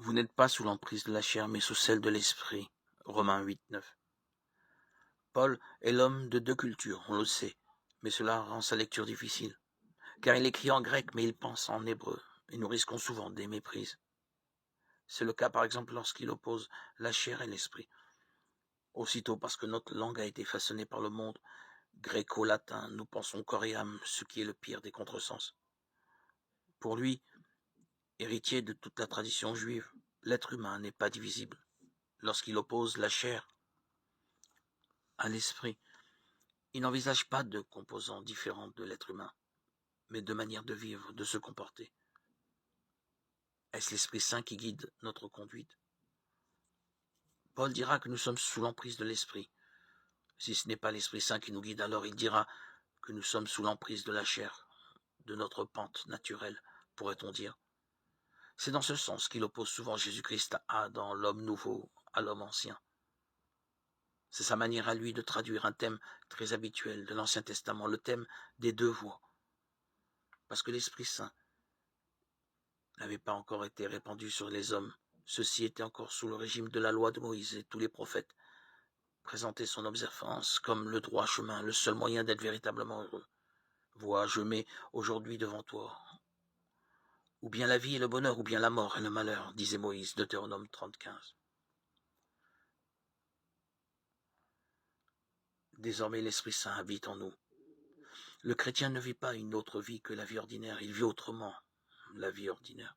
Vous n'êtes pas sous l'emprise de la chair, mais sous celle de l'esprit. Romains 8, 9. Paul est l'homme de deux cultures, on le sait, mais cela rend sa lecture difficile, car il écrit en grec, mais il pense en hébreu, et nous risquons souvent des méprises. C'est le cas par exemple lorsqu'il oppose la chair et l'esprit. Aussitôt parce que notre langue a été façonnée par le monde gréco-latin, nous pensons corps et âme, ce qui est le pire des contresens. Pour lui, héritier de toute la tradition juive, l'être humain n'est pas divisible. Lorsqu'il oppose la chair à l'esprit, il n'envisage pas de composants différents de l'être humain, mais de manière de vivre, de se comporter. Est-ce l'Esprit Saint qui guide notre conduite? Paul dira que nous sommes sous l'emprise de l'Esprit. Si ce n'est pas l'Esprit Saint qui nous guide, alors il dira que nous sommes sous l'emprise de la chair, de notre pente naturelle, pourrait-on dire. C'est dans ce sens qu'il oppose souvent Jésus-Christ à Adam, l'homme nouveau, à l'homme ancien. C'est sa manière à lui de traduire un thème très habituel de l'Ancien Testament, le thème des deux voies. Parce que l'Esprit Saint n'avait pas encore été répandu sur les hommes. Ceux-ci étaient encore sous le régime de la loi de Moïse, et tous les prophètes présentaient son observance comme le droit chemin, le seul moyen d'être véritablement heureux. Vois, je mets aujourd'hui devant toi ou bien la vie et le bonheur, ou bien la mort et le malheur, disait Moïse, Deutéronome 30:15. Désormais l'Esprit Saint habite en nous. Le chrétien ne vit pas une autre vie que la vie ordinaire, il vit autrement la vie ordinaire.